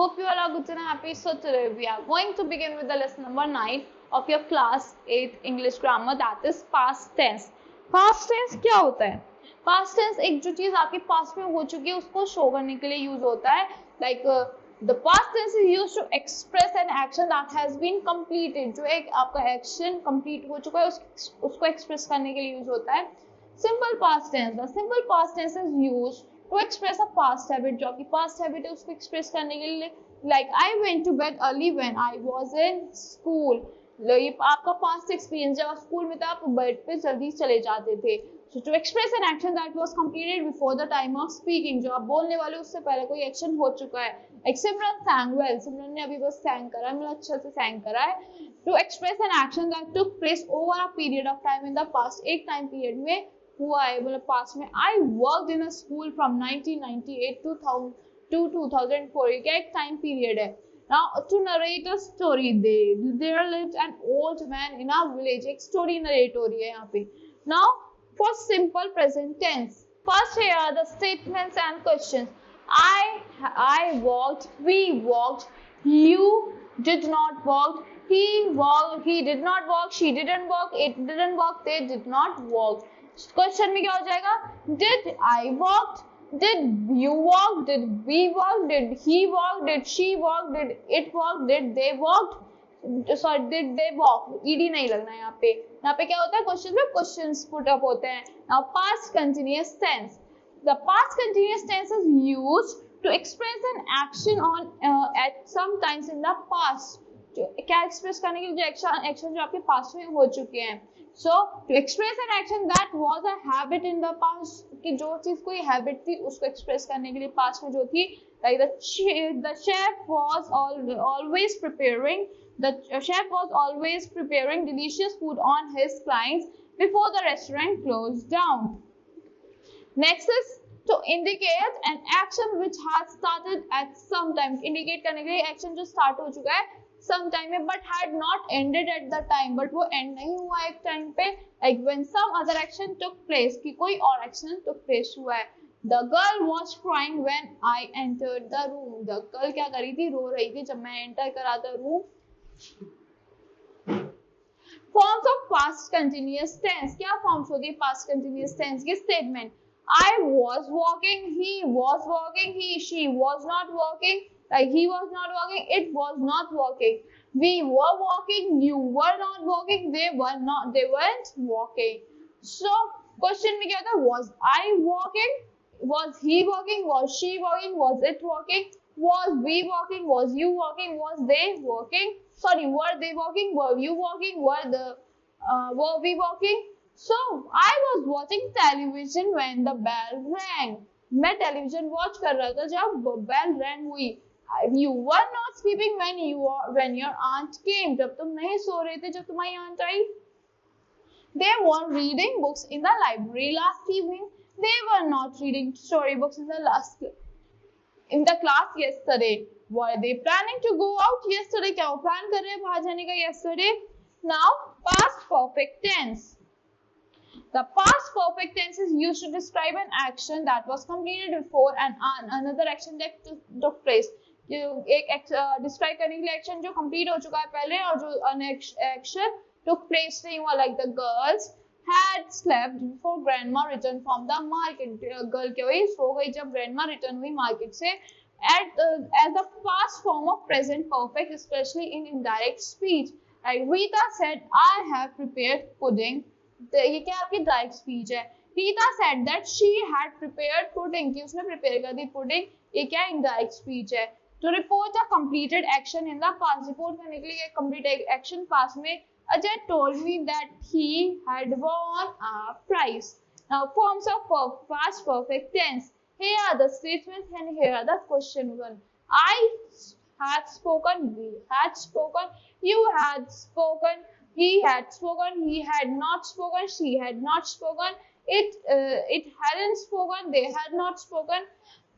Hope you all are good and happy. So today we are going to begin with the lesson number 9 of your class 8 English grammar, that is past tense. Past tense क्या होता है? Past tense एक जो चीज आपके पास में हो चुकी है उसको शो करने के लिए यूज होता है. Like the past tense is used to express an action that has been completed. जो एक आपका action complete हो चुका है उसको express करने के लिए यूज होता है. Simple past tense. The simple past tense is used to express a past habit. जो आपकी past habit है उसको express करने के लिए, like I went to bed early when I was in school. ये आपका past experience, जब आप स्कूल में थे आप बेड पे जल्दी चले जाते थे. So to express an action that was completed before the time of speaking, जो आप बोलने वाले उससे पहले कोई action हो चुका है. Like Simran sang well. सिमरन ने अभी बस sang करा है, मतलब अच्छा से sang करा है. To express an action that took place over a period of time in the past, एक time period में हुआ है, मतलब पास्ट में. I worked in a school from 1998 to 2004. ये क्या एक टाइम पीरियड है. Now to narrate a story, there lived an old man in a village. एक स्टोरी नरेट हो रही है यहाँ पे. Now for simple present tense, first here are the statements and questions. I walked, we walked, you did not walk, he walked, he did not walk, she didn't walk, it didn't walk, they did not walk. Question में क्या हो जाएगा? Did I walk? Did you walk? Did we walk? Did he walk? Did she walk? Did it walk? Did they walk? Sorry, did they walk? ed नहीं लगना है यहाँ पे. यहाँ पे क्या होता है? क्वेश्चन में क्वेश्चंस पुट अप होते हैं. Now past continuous tense. The past continuous tense is used to express an action on at some times in the past. क्या एक्सप्रेस करने के लिए जो एक्शन जो आपके पास्ट में हो चुके हैं. So to express an action that was a habit in the past, कि जो चीज कोई हैबिट थी उसको एक्सप्रेस करने के लिए पास्ट में जो थी, like the chef was always preparing delicious food on his clients before the restaurant closed down. Next is to indicate an action which has started at some time. Indicate करने के लिए action जो start हो चुका है some time में, but had not ended at the time, but वो end नहीं हुआ एक time पे, like when some other action took place, कि कोई और action took place हुआ है. The girl was crying when I entered the room. The girl क्या कर रही थी? रो रही थी जब मैं enter करा था room. Forms of past continuous tense. क्या forms होती है past continuous tense की? Statement. I was walking, he was walking, she was not walking, like he was not walking, it was not walking, we were walking, you were not walking, they weren't walking. So question में क्या था? Was I walking? Was he walking? Was she walking? Was it walking? Was we walking? Was you walking? Was they walking? Sorry, were they walking? Were you walking? Were we walking? So I was watching television when the bell rang. मैं television watch कर रहा था जब bell rang हुई. You were not sleeping when your aunt came. जब तुम नहीं सो रहे थे जब तुम्हारी aunt I. They were reading books in the library last evening. They were not reading storybooks in the class yesterday. Were they planning to go out yesterday? क्या वो plan कर रहे हैं बाहर जाने का yesterday? Now past perfect tense. The past perfect tense is used to describe an action that was completed before and another action that took place. एक describe करने के लिए action जो complete हो चुका है पहले और जो action took place नहीं हुआ, like the girls had slept before grandma returned from the market. Girl क्या हुई? सो गई जब grandma return हुई market से. As the past form of present perfect, especially in indirect speech. Like Rita said, I have prepared pudding. ये क्या आपकी direct speech है. Rita said that she had prepared pudding, कि उसने प्रिपेयर कर दी pudding. ये क्या इनडायरेक्ट स्पीच है. To report a completed action in the past, report करने के लिए complete action past में. Ajay told me that he had won a prize. Now forms of past perfect tense. Here are the statements and here are the question one. I had spoken, we had spoken, you had spoken, he had spoken, he had not spoken, she had not spoken, it hadn't spoken, they had not spoken.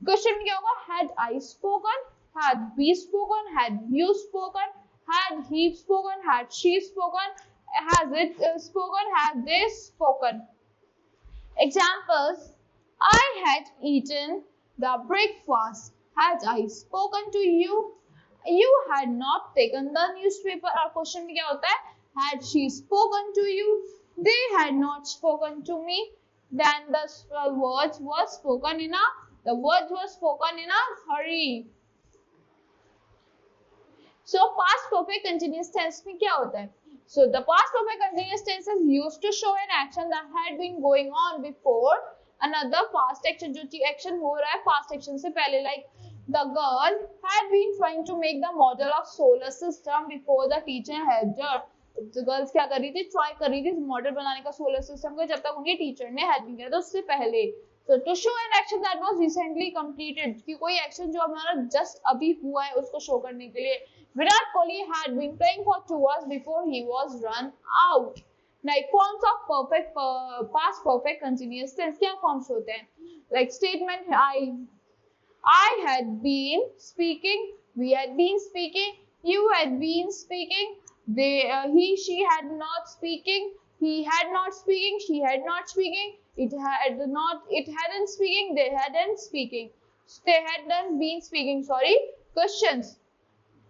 Question में क्या होगा? Had I spoken? Had we spoken? Had you spoken? Had he spoken? Had she spoken? Has it spoken? Have they spoken? Examples. I had eaten the breakfast. Had I spoken to you? You had not taken the newspaper. और question में क्या होता है? Had she spoken to you? They had not spoken to me. Then the words were spoken in a hurry. So past perfect continuous tense में क्या होता है? So the past perfect continuous tense is used to show an action that had been going on before another past action. जो action हो रहा है past action से पहले, like the girl had been trying to make the model of solar system before the teacher helped her. तो girls क्या कर रही थी? ट्राई कर रही थी मॉडल बनाने का सोलर सिस्टम का, जब तक उनके टीचर ने हेल्प नहीं किया था उससे पहले. So to show an action that was recently completed, कि कोई एक्शन जो हमारा जस्ट अभी हुआ है उसको शो करने के लिए. Virat Kohli had been playing for 2 hours before he was run out. Like forms of perfect past perfect continuous tense क्या forms होते हैं? Like statement I had been speaking, we had been speaking, you had been speaking, he she had not speaking, he had not speaking, she had not speaking, it hadn't speaking, they hadn't speaking, they hadn't been speaking. Sorry. Questions.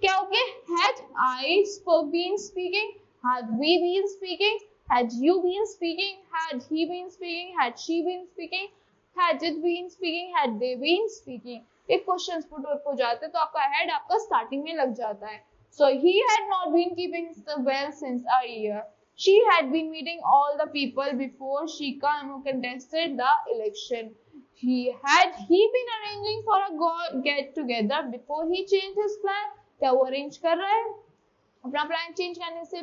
क्या हो गया? Had I been speaking? Had we been speaking? Had you been speaking? Had he been speaking? Had she been speaking? Had it been speaking? Had they been speaking? if questions put हो जाते तो आपका head आपका starting में लग जाता है. So he had not been keeping well since a year. She had been meeting all the people before she contested the election. He been arranging for a get together before he changed his plan. क्या वो arrange कर रहा है? अपना plan change करने से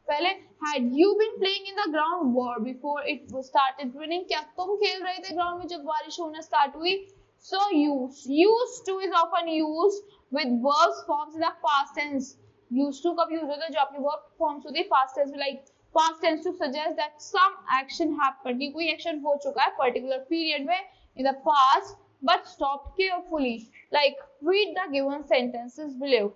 पहले had you been playing in the ground war before it started raining? क्या तुम खेल रहे थे ground में जब बारिश होना start हुई? So used to is often used with verbs forms in the past tense. Used to कब use होता है? जो आपके verb forms होती है past tense में, like past tense to suggest that some action happened, कि कोई action हो चुका है particular period में in the past but stopped carefully. Like read the given sentences below.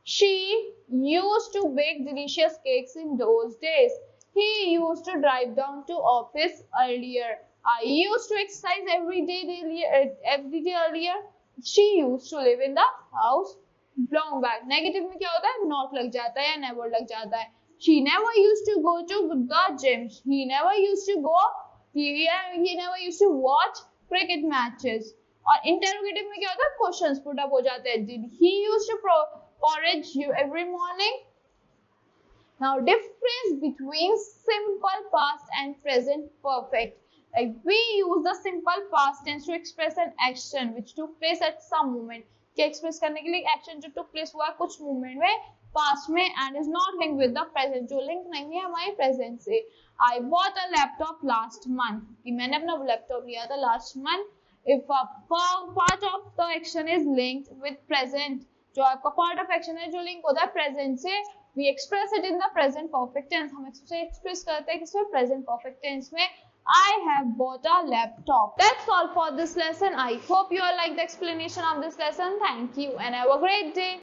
She used to bake delicious cakes in those days. He used to drive down to office earlier. I used to exercise every day earlier. She used to live in the house long back. Negative में क्या होता है? Not लग जाता है या never लग जाता है. She never used to go to the gym. He never used to go. He never used to watch cricket matches. और interrogative में क्या होता है? Questions put up हो जाते हैं. Did he used to porridge you every morning? Now difference between simple past and present perfect. Like we use the simple past tense to express an action which took place at some moment. क्या express करने के लिए action जो took place हुआ कुछ moment में past में and is not linked with the present, जो link नहीं है हमारे present से. I bought a laptop last month. कि मैंने अपना laptop लिया था last month. If a part of the action is linked with present, जो आपका part of action है जो link होता है present से, we express it in the present perfect tense. हम इसे express करते हैं किसमें? Present perfect tense में. I have bought a laptop. That's all for this lesson. I hope you all like the explanation of this lesson. Thank you and have a great day.